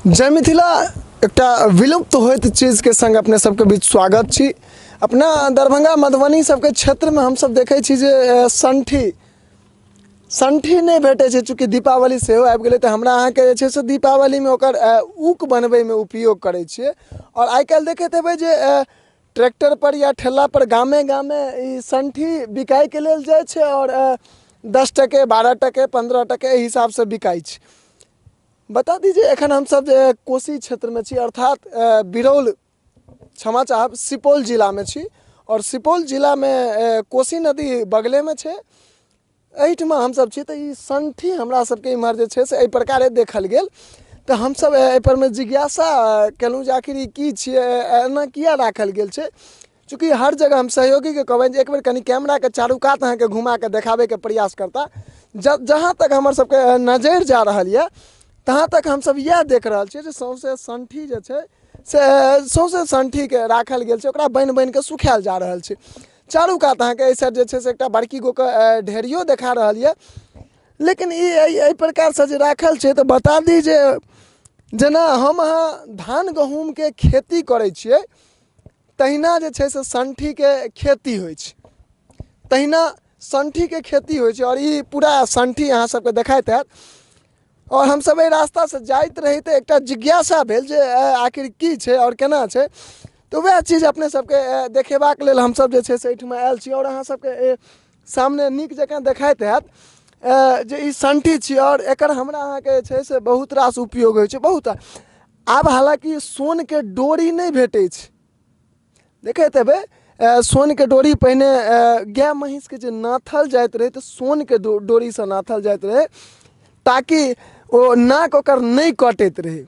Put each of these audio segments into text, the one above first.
जय मिथिला एकटा विलुप्त होइत चीज के संग अपने सबके बीच स्वागत छी। अपना दरभंगा मधुबनी सबके क्षेत्र में हम सब देखे छी जे संठी नहीं भेटे छै, चूँकि दीपावली सेहो आबि गेलै तऽ हमरा अहाँके जे छै से दीपावली में ओकर ऊक बनबै में उपयोग करै छियै। और आइ काल्हि देखैत हेबै जे ट्रैक्टर पर या ठेला पर गामे गामे ई संठी बिकाय के लेल जाइ छै और 10 टके 12 टके 15 टके हिसाब से बिकाय छै। बता दीजिए एखन हम सब कोसी क्षेत्र में छी, अर्थात बिरौल क्षमा चाहब सुपौल जिला में छी और सुपौल जिला में कोसी नदी बगले में छै। एहिठमा हम सब छी तऽ ई संठी हमरा सबके इम्हर जे छै से एहि प्रकारे देखल गेल तऽ हम सब एहि पर में जिज्ञासा केलहुँ जे आखिर ई की छियै, एना किया राखल गेल छै। चूँकि हर जगह हम सहयोगी के कहबनि जे एक बेर कनी कैमरा के चारू कात अहाँके घुमा के देखाबे के प्रयास करता। जहाँ तक हमर सबके नजर जा रहल यऽ तहाँ तक हम सब यह देख रहा छियै जे सौंसे संठी जे छै से सौंसे संठी के राखल गेल छै, ओकरा बनि बनि के सुखायल जा रहल छै। चारू कात अहाँके एहि साइड जे छै से एकटा बड़की गो के ढेरियो देखा रहल यऽ, लेकिन ई एहि प्रकार से जे राखल छै तऽ बता दी जे जेना हम अहाँ धान गहूँम के खेती करै छियै तहिना जे छै से संठी के खेती होइ छै, तहिना संठी के खेती होइ छै। और ई पूरा संठी अहाँ सबके देखाइत हैत और हम सब एहि रास्ता से जाइत रही तऽ एकटा जिज्ञासा भेल जे आखिर की छै और केना छै, तो वह चीज अपने सबके देखेबाक लेल हम सब जे छै से एहिठमा आयल छी। और अहाँ सबके सामने नीक जकाँ देखाइत हैत जे ई संठी छी और एकर हमरा अहाँके जे छै से बहुत रास उपयोग होइ छै। बहुत आब हालांकि सोन के डोरी नहीं भेटै छै, देखैत हेबै सोन के डोरी पहिने गाय महींस के जे नाथल जाइत रहे तऽ सोन के डोरी से नाथल जाइत रहे ताकि ओ नाक ओकर नहीं कटैत रहे,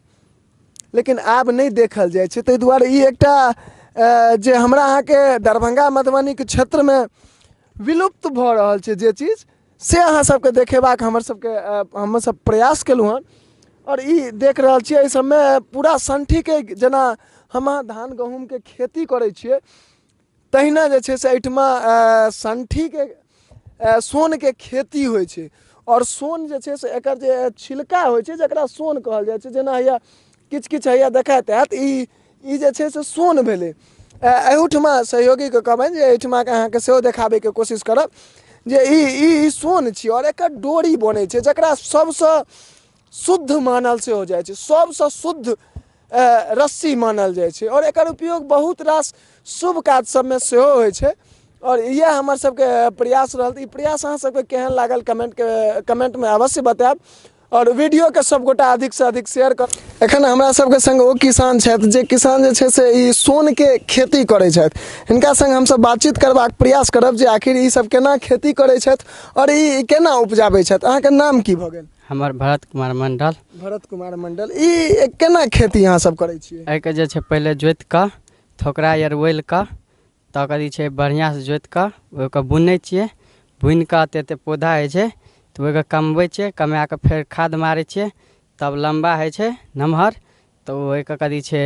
लेकिन आब नहीं देखल जाइ छै। ताहि दुआरे ई एकटा जे हमरा अहाँके दरभंगा मधुबनी के क्षेत्र में विलुप्त भऽ रहल छै जे चीज से अहाँ सबके देखेबाक हम सब प्रयास केलहुँ हन। और ई देख रहल छियै एहि सबमे पूरा संठी के जेना हम अहाँ धान गहूँम के खेती करै छियै तहिना जे छै से एहिठमा संठी के सोन के खेती होइ छै। और सोन जे छै से एकर जे छिलका होइ छै जकरा सोन कहल जाइ छै, जेना हैया किछु किछु हैया देखाइत हैत ई जे छै से सोन भेलै। एहुठमा सहयोगी के कहबनि जे एहिठमा के अहाँके सेहो देखाबे के कोशिश करब जे ई सोन छियै और एकर डोरी बनै छै जकरा सबसँ शुद्ध मानल सेहो जाइ छै, सबसँ शुद्ध रस्सी मानल जाइ छै। और एकर उपयोग बहुत रास शुभ काज सबमे सेहो होइ छै। और यह हमर सबके प्रयास रहल। ई प्रयास अहाँ सबके केहन लागल कमेंट में अवश्य बतायब और वीडियो के सब गोटा अधिक से अधिक शेयर कर। एखन हमरा सबके संग ओ किसान छथि जे किसान जे छै से ई सोन के खेती करै छथि, हिनका संग हम सब बातचीत करबाक प्रयास करब जे आखिर ई सब केना खेती करै छथि और ई केना उपजाबै छथि। अहाँके नाम की भऽ गेल? हमर भरत कुमार मंडल। भरत कुमार मंडल, ई केना खेती अहाँ सब करै छियै? एहिके जे छै पहिले जोति कऽ थोकरा यरवैल कऽ तकर ई छै बढ़िआँ से जोति कऽ ओहिके बुनै छियै, बुनि कऽ एते पौधा होइ छै तऽ ओहिके कमबै छियै, कमा कऽ फेर खाद मारै छियै, तब लम्बा होइ छै नमहर तऽ ओहिके कथी छै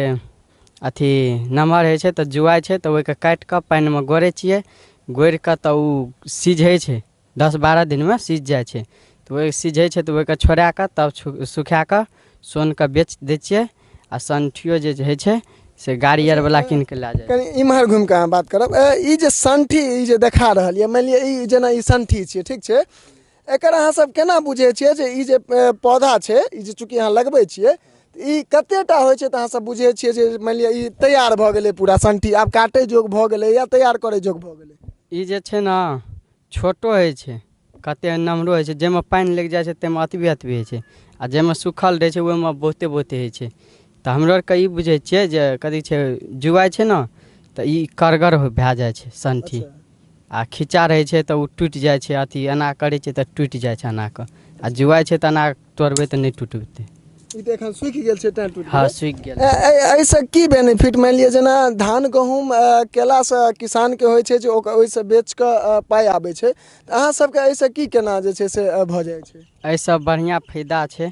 अथी नमहर होइ छै तऽ जुआइ छै तऽ ओहिके काटि कऽ पानिमे गोरै छियै, गोरि कऽ तऽ ओ सिझै छै 10-12 दिनमे सिझ जाइ छै। तऽ ओहि सिझै छै तऽ ओहिके छोड़ा कऽ तब सुखा कऽ सोनके बेच दै छियै। आ संठियो जे होइ छै से गाड़ी आर वाला कीन के ला जाए। कनी इम्हर घुमि कऽ अहाँ बात करब। ई जे संठी ई जे देखा रहल यऽ, मानि लिअ ई जेना ई संठी छियै, ठीक छै, एकर अहाँ सब केना बुझै छियै जे ई जे पौधा छै ई जे चूँकि अहाँ लगबै छियै ई कतेटा होइ छै तऽ अहाँ सब बुझै छियै जे मानि लिअ ई तैयार भऽ गेलै पूरा संठी आब काटै जोग भऽ गेलै या तैयार करै जोग भऽ गेलै? ई जे छै ने छोटो होइ छै, कते नमहरो होइ छै, जाहिमे पानि लागि जाइ छै ताहिमे अतबे होइ छै आ जाहिमे सूखल रहै छै ओहिमे बहुते होइ छै। तऽ हमरो आरके ई बुझै छियै जे कथी छै जुआइ छै ने तऽ ई करगर भए जाइ छै संठी। आ खिच्चा रहै छै तऽ ओ टुटि जाइ छै, अथी एना करै छै तऽ टुटि जाइ छै एना कऽ, आ जुआइ छै तऽ एना तोड़बै तऽ नहि टुटतै। ई तऽ एखन सूखि गेल छै तें टुटि गेलै। हाँ सूखि गेल। एहिसँ की बेनिफिट मानि लिअ जेना धान गहूँम केलासँ किसानके होइ छै जे ओहिसँ बेच कऽ पाइ आबै छै, तऽ अहाँ सबके एहिसँ की केना जे छै से भऽ जाइ छै? एहिसँ बढ़िआँ फायदा छै,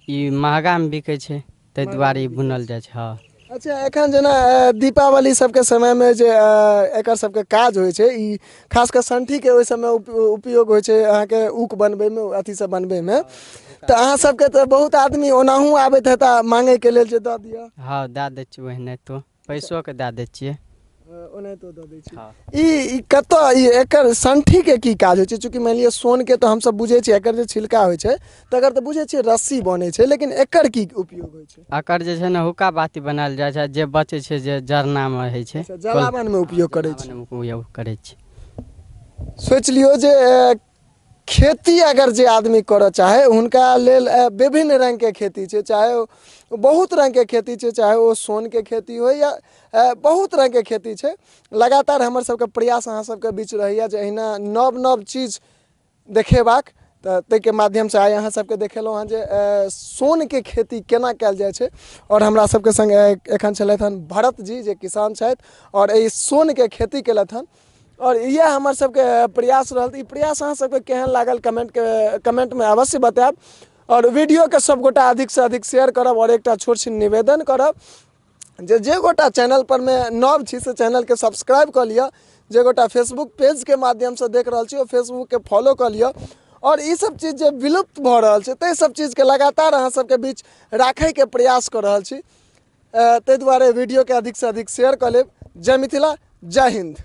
ई महगामे बिकै छै ताहि दुआरे ई बुनल जाइ छै। हाँ। अच्छा, एखन जेना दीपावली सबके समयमे जे एकर सबके काज होइ छै ई खास कऽ संठीके ओहि समय उपयोग होइ छै अहाँके ऊक बनबैमे, अथी सब बनबैमे, तो अहाँ सबके तो बहुत आदमी ओनाहू आबैत हेता मांगे के लेल जे दऽ दिअ। हाँ दए दै छियै ओहने तो पैसो के दए दै छियै। ओनाहितो दऽ दै छी। हाँ ई कतऽ ई एकर संठी के की काज होइ छै? चूँकि मानि लिअ सोन के तो हमसब बुझै छियै एकर जे छिलका होइ छै तकर तऽ बुझै छियै रस्सी बनै छै, लेकिन एकर की उपयोग होइ छै? एकर जे छै ने हुक्का बाती बनायल जाइ छै, जे बचै छै जे जरना में होइ छै अच्छा, जलावन में उपयोग करै छै। जलावन में उपयोग करै छै। सोचि लियौ जे खेती अगर जे आदमी करऽ चाहे हुनका लेल विभिन्न रंग के खेती छै, चाहे ओ बहुत रंग के खेती छै, चाहे ओ सोन के खेती हो या बहुत रंग के खेती छै। लगातार हमर सबके प्रयास अहाँ सबके बीच रहैया जे अहिना नव नव चीज देखेबाक, तऽ ताहिके माध्यमसँ आइ अहाँ सबके देखेलहुँ हँ जे सोन के खेती केना कयल जाइ छै। और हमरा सबके संग एखन छलथि हन भरत जी जे किसान छथि और एहि सोन के खेती केलथि हन। और इएह हमर सबके प्रयास रहल। ई प्रयास अहाँ सबके केहन लागल कमेंट में अवश्य बतायब। और वीडियो के सब गोटा अधिक से अधिक शेयर करब और एकटा छोट छिन निवेदन करब जे गोटा चैनल पर में नव छी से चैनल के सब्सक्राइब कऽ लिअ। जे गोटा फेसबुक पेज के माध्यम से देख रहल छी ओ फेसबुक के फॉलो कऽ लिअ। और ई सब चीज जे विलुप्त भऽ रहल छै ताहि सब चीज के लगातार अहाँ सबके बीच राखै के प्रयास कऽ रहल छी। ताहि दुआरे वीडियो के अधिक से अधिक शेयर कऽ लेब। जय मिथिला, जय हिंद।